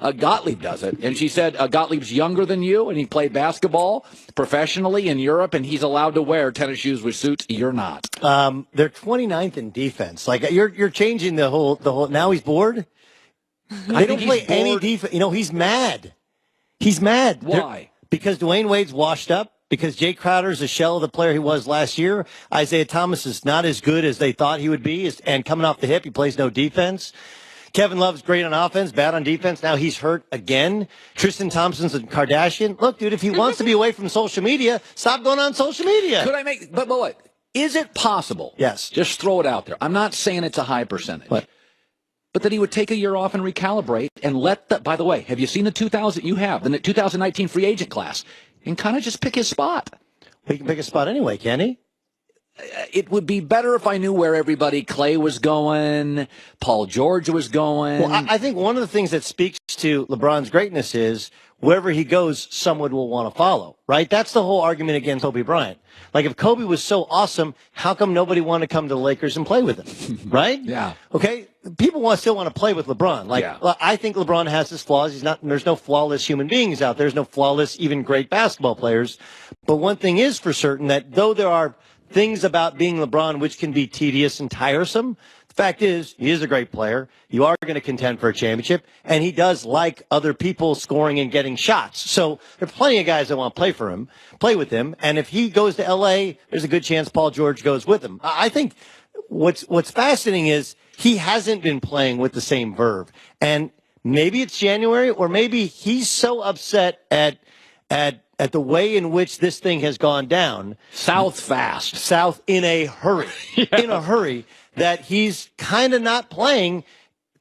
Gottlieb does it. And she said Gottlieb's younger than you, and he played basketball professionally in Europe, and he's allowed to wear tennis shoes with suits. You're not. They're 29th in defense. Like you're changing the whole. Now he's bored. They don't play any defense. He's mad. He's mad. Why? Because Dwayne Wade's washed up. Because Jay Crowder's a shell of the player he was last year. Isaiah Thomas is not as good as they thought he would be. And coming off the hip, he plays no defense. Kevin Love's great on offense, bad on defense. Now he's hurt again. Tristan Thompson's a Kardashian. Look, dude, if he wants to be away from social media, stop going on social media. Could I make, but what? Is it possible? Yes. Just throw it out there. I'm not saying it's a high percentage. What? But that he would take a year off and recalibrate and by the way, have you seen the 2019 free agent class? And kind of just pick his spot. He can pick a spot anyway, can he? It would be better if I knew where everybody, Clay was going, Paul George was going. Well, I think one of the things that speaks to LeBron's greatness is wherever he goes, someone will want to follow, right? That's the whole argument against Kobe Bryant. Like, if Kobe was so awesome, how come nobody wanted to come to the Lakers and play with him, right? Yeah. Okay? People still want to play with LeBron. Like, yeah. I think LeBron has his flaws. There's no flawless human beings out there. There's no flawless, even great basketball players. But one thing is for certain, that though there are things about being LeBron which can be tedious and tiresome, the fact is, he is a great player. You are going to contend for a championship, and he does like other people scoring and getting shots. So there are plenty of guys that want to play with him. And if he goes to L.A., there's a good chance Paul George goes with him. I think what's fascinating is he hasn't been playing with the same verve. And maybe it's January, or maybe he's so upset at the way in which this thing has gone down. South in a hurry. Yeah. In a hurry. That he's kind of not playing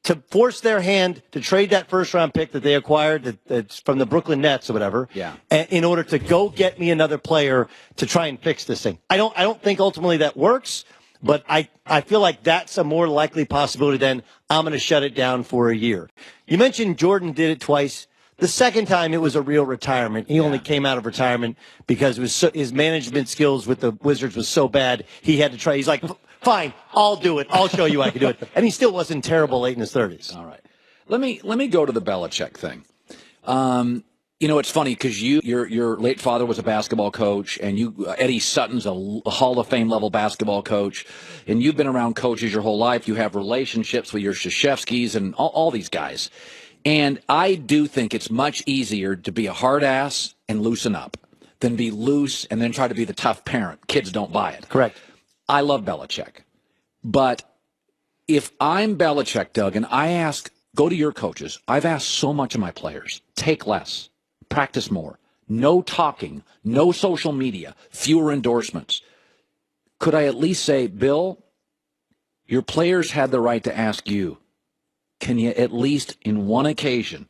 to force their hand to trade that first-round pick that they acquired that's from the Brooklyn Nets or whatever, in order to go get me another player to try and fix this thing. I don't think ultimately that works, but I feel like that's a more likely possibility than I'm going to shut it down for a year. You mentioned Jordan did it twice. The second time, it was a real retirement. He only came out of retirement because his management skills with the Wizards was so bad, he had to try. He's like, fine, I'll do it. I'll show you I can do it. And he still wasn't terrible late in his 30s. All right. Let me go to the Belichick thing. It's funny because your late father was a basketball coach, and Eddie Sutton's a Hall of Fame level basketball coach, and you've been around coaches your whole life. You have relationships with your Krzyzewskis and all these guys. And I do think it's much easier to be a hard ass and loosen up than be loose and then try to be the tough parent. Kids don't buy it. Correct. I love Belichick. But if I'm Belichick, Doug, and go to your coaches, I've asked so much of my players, take less, practice more, no talking, no social media, fewer endorsements. Could I at least say, Bill, your players had the right to ask you, can you at least in one occasion,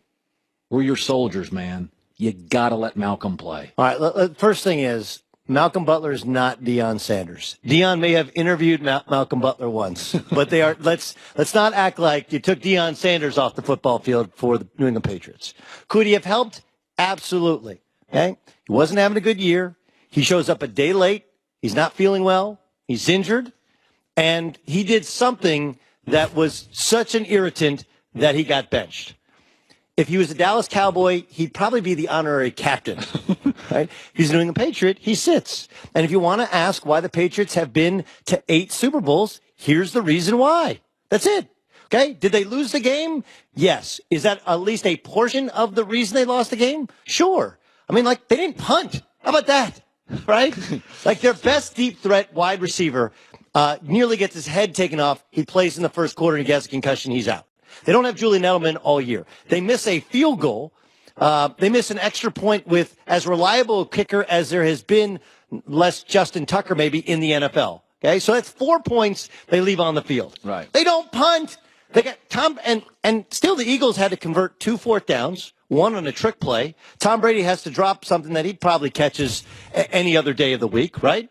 we're your soldiers, man, you got to let Malcolm play. All right, first thing is, Malcolm Butler is not Deion Sanders. Deion may have interviewed Malcolm Butler once, but they are. Let's not act like you took Deion Sanders off the football field for the New England Patriots. Could he have helped? Absolutely. Okay, he wasn't having a good year. He shows up a day late. He's not feeling well. He's injured, and he did something that was such an irritant that he got benched. If he was a Dallas Cowboy, he'd probably be the honorary captain. Right? He's a New England Patriot. He sits. And if you want to ask why the Patriots have been to 8 Super Bowls, here's the reason why. That's it. Okay? Did they lose the game? Yes. Is that at least a portion of the reason they lost the game? Sure. I mean, they didn't punt. How about that? Right? Their best deep threat wide receiver nearly gets his head taken off. He plays in the first quarter and he gets a concussion. He's out. They don't have Julian Edelman all year. They miss a field goal. They miss an extra point with as reliable a kicker as there has been, less Justin Tucker maybe, in the NFL. Okay, so that's 4 points they leave on the field. Right. They don't punt. They got Tom, and still the Eagles had to convert 2 fourth downs, one on a trick play. Tom Brady has to drop something that he probably catches any other day of the week, right?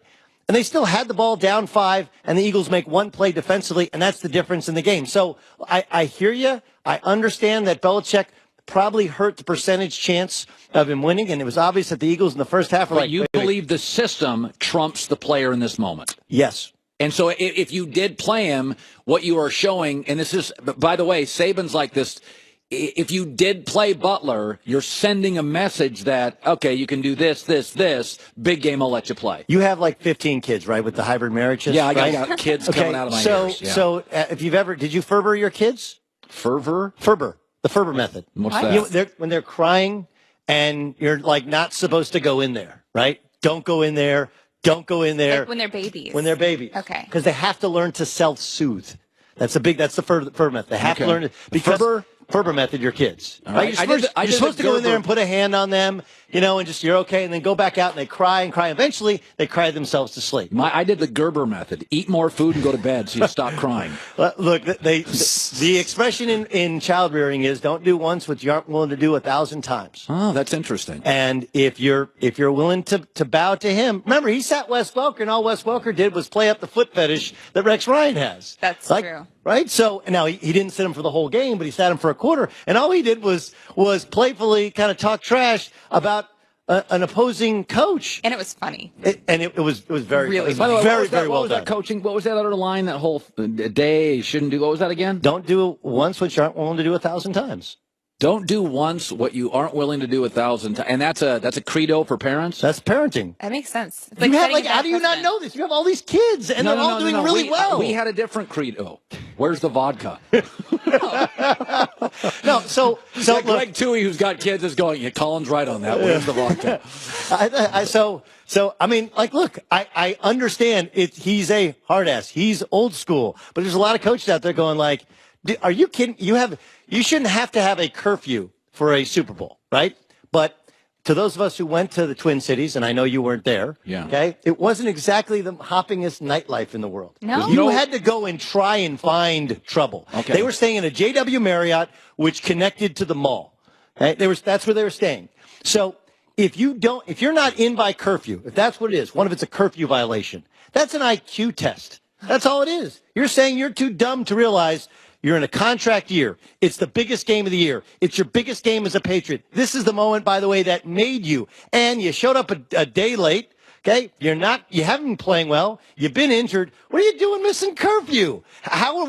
And they still had the ball down 5, and the Eagles make one play defensively, and that's the difference in the game. So I hear you. I understand that Belichick probably hurt the percentage chance of him winning, and it was obvious that the Eagles in the first half were but you believe the system trumps the player in this moment? Yes. And so if you did play him, what you are showing, and this is, by the way, Saban's like this, if you did play Butler, you're sending a message that, okay, you can do this, this, this. Big game, I'll let you play. You have like 15 kids, right, with the hybrid marriages? Yeah, I right? got kids coming out of my ears. Yeah. So if you've ever, did you Ferber your kids? Fervor? Ferber, the Ferber method. What's What? that? When they're crying and you're like not supposed to go in there, right? Don't go in there. Don't go in there. Like when they're babies. When they're babies. Okay. Because they have to learn to self-soothe. That's the Ferber method. They have to learn it. Because Ferber method, your kids. All right. You're supposed to go in there and put a hand on them, and just you're okay, and then go back out and they cry and cry. Eventually, they cry themselves to sleep. I did the Gerber method. Eat more food and go to bed so you stop crying. Look, the expression in child rearing is don't do once what you aren't willing to do 1,000 times. Oh, that's interesting. And if you're willing to bow to him, remember he sat Wes Welker, and all Wes Welker did was play up the foot fetish that Rex Ryan has. That's true. Right? So now he didn't sit him for the whole game, but he sat him for a quarter, and all he did was playfully kind of talk trash about an opposing coach. And it was funny. It was very Really By the way, very very what well was done. that coaching? What was that other line? That whole day you shouldn't do. What was that again? Don't do once what you aren't willing to do 1,000 times. Don't do once what you aren't willing to do 1,000 times. And that's a credo for parents. That's parenting. That makes sense. It's You have setting a how bad do you not precedent. know this? You have all these kids, and they're all doing really well. We had a different credo. Where's the vodka? No, so Like look, Greg Toohey, who's got kids, is going, yeah, Colin's right on that. Where's the vodka? I mean, like, look, I understand he's a hard ass. He's old school, but there's a lot of coaches out there going like, are you kidding? You shouldn't have to have a curfew for a Super Bowl, right? But to those of us who went to the Twin Cities, and I know you weren't there, Yeah. okay, it wasn't exactly the hoppingest nightlife in the world. No? You had to go and try and find trouble. Okay. They were staying in a JW Marriott, which connected to the mall. Okay? That's where they were staying. So if you're not in by curfew, if that's what it is, one of it's a curfew violation, that's an IQ test. That's all it is. You're saying you're too dumb to realize you're in a contract year. It's the biggest game of the year. It's your biggest game as a Patriot. This is the moment, by the way, that made you. And you showed up a day late. Okay, you haven't been playing well. You've been injured. What are you doing missing curfew?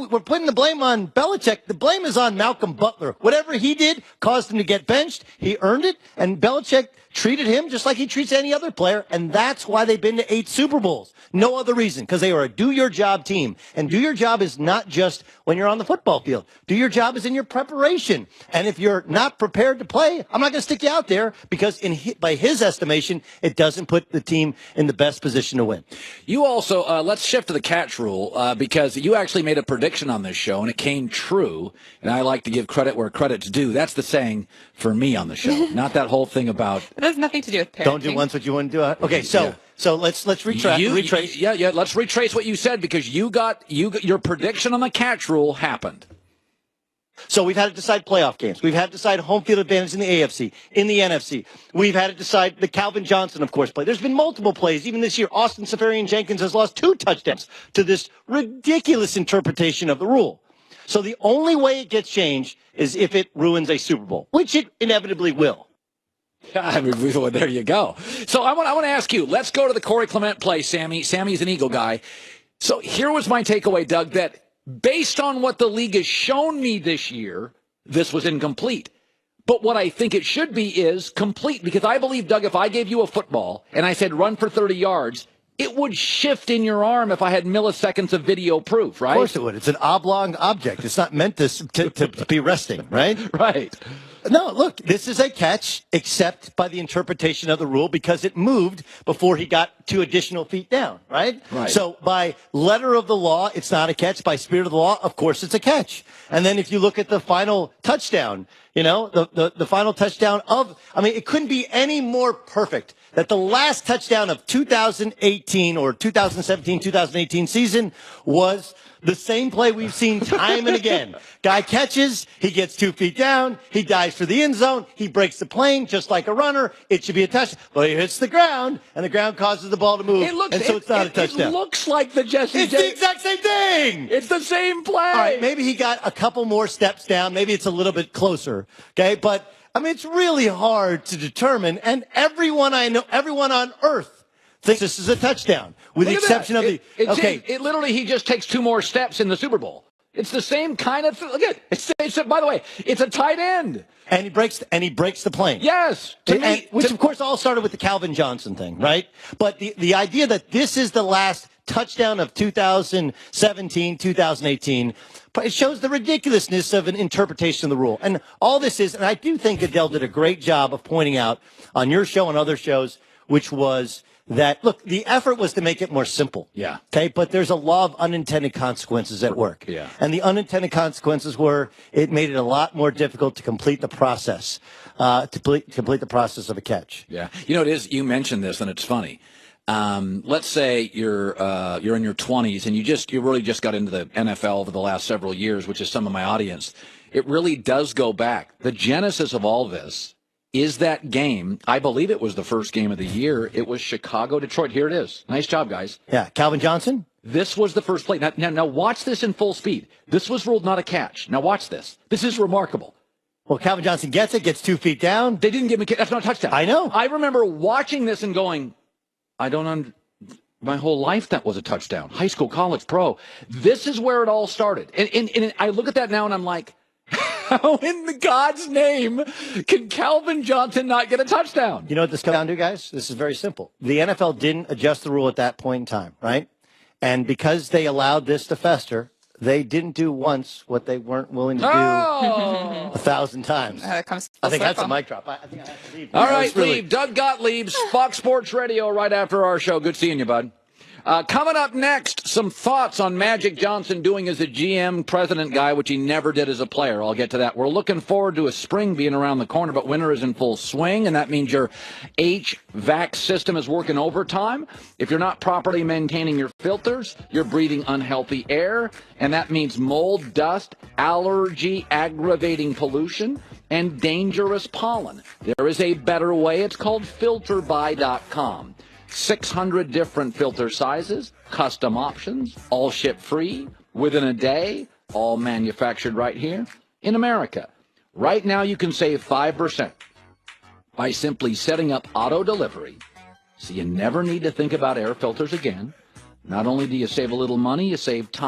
We're putting the blame on Belichick. The blame is on Malcolm Butler. Whatever he did caused him to get benched. He earned it, and Belichick treated him just like he treats any other player, and that's why they've been to 8 Super Bowls. No other reason, because they are a do-your-job team. And do your job is not just when you're on the football field. Do your job is in your preparation. And if you're not prepared to play, I'm not going to stick you out there, because by his estimation, it doesn't put the team in the best position to win. You also, let's shift to the catch rule, because you actually made a prediction on this show, and it came true. And I like to give credit where credit's due. That's the saying for me on the show, not that whole thing about It has nothing to do with parenting. Don't do once what you want to do. Okay, so let's retrace. Yeah, let's retrace what you said, because your prediction on the catch rule happened. So we've had to decide playoff games. We've had to decide home field advantage in the AFC, in the NFC. We've had to decide the Calvin Johnson, of course, play. There's been multiple plays. Even this year, Austin Seferian-Jenkins has lost 2 touchdowns to this ridiculous interpretation of the rule. So the only way it gets changed is if it ruins a Super Bowl, which it inevitably will. I mean, well, there you go. So I want to ask you, let's go to the Corey Clement play, Sammy. Sammy's an Eagle guy. So here was my takeaway, Doug, that based on what the league has shown me this year, this was incomplete. But what I think it should be is complete, because I believe, Doug, if I gave you a football and I said run for 30 yards, it would shift in your arm if I had milliseconds of video proof, right? Of course it would. It's an oblong object. It's not meant to be resting, right? Right. No, look, this is a catch, except by the interpretation of the rule, because it moved before he got 2 additional feet down, right? Right. So by letter of the law, it's not a catch. By spirit of the law, of course, it's a catch. And then if you look at the final touchdown, the final touchdown it couldn't be any more perfect. That the last touchdown of 2018 or 2017, 2018 season was the same play we've seen time and again. Guy catches, he gets 2 feet down, he dives for the end zone, he breaks the plane just like a runner. It should be a touchdown. But he hits the ground, and the ground causes the ball to move, so it's not a touchdown. It looks like the Jesse It's the exact same thing. It's the same play. All right, maybe he got a couple more steps down. Maybe it's a little bit closer, okay? But, it's really hard to determine, and everyone I know, everyone on earth thinks this is a touchdown, with the exception of it literally, he just takes 2 more steps in the Super Bowl. It's the same kind of thing. Look at it. By the way, it's a tight end. And he breaks the plane. Yes. Which, of course, all started with the Calvin Johnson thing, right? But the idea that this is the last touchdown of 2017, 2018, it shows the ridiculousness of an interpretation of the rule. And all this is, and I do think Adele did a great job of pointing out on your show and other shows, which was that, look, the effort was to make it more simple. Yeah. Okay, but there's a law of unintended consequences at work. Yeah. And the unintended consequences were it made it a lot more difficult to complete the process, complete the process of a catch. Yeah. You know, it is. You mentioned this, and it's funny. Let's say you're in your 20s and you really just got into the NFL over the last several years, which is some of my audience. It really does go back. The genesis of all this is that game. I believe it was the first game of the year. It was Chicago-Detroit. Here it is. Nice job, guys. Yeah, Calvin Johnson. This was the first play. Now watch this in full speed. This was ruled not a catch. Now watch this. This is remarkable. Well, Calvin Johnson gets 2 feet down. They didn't give him a catch. That's not a touchdown. I know. I remember watching this and going, my whole life that was a touchdown. High school, college, pro. This is where it all started. And I look at that now and I'm like, how in God's name can Calvin Johnson not get a touchdown? You know what this comes down to, guys? This is very simple. The NFL didn't adjust the rule at that point in time, right? And because they allowed this to fester, they didn't do once what they weren't willing to do 1,000 times. That comes I think that's a circle. mic drop. I think I have to leave. All right, leave. Doug Gottlieb's Fox Sports Radio right after our show. Good seeing you, bud. Coming up next, some thoughts on Magic Johnson doing as a GM, president guy, which he never did as a player. I'll get to that. We're looking forward to a spring being around the corner, but winter is in full swing, and that means your HVAC system is working overtime. If you're not properly maintaining your filters, you're breathing unhealthy air, and that means mold, dust, allergy, aggravating pollution, and dangerous pollen. There is a better way. It's called filterbuy.com. 600 different filter sizes, custom options, all ship free within a day, all manufactured right here in America. Right now you can save 5% by simply setting up auto delivery, so you never need to think about air filters again. Not only do you save a little money, you save time.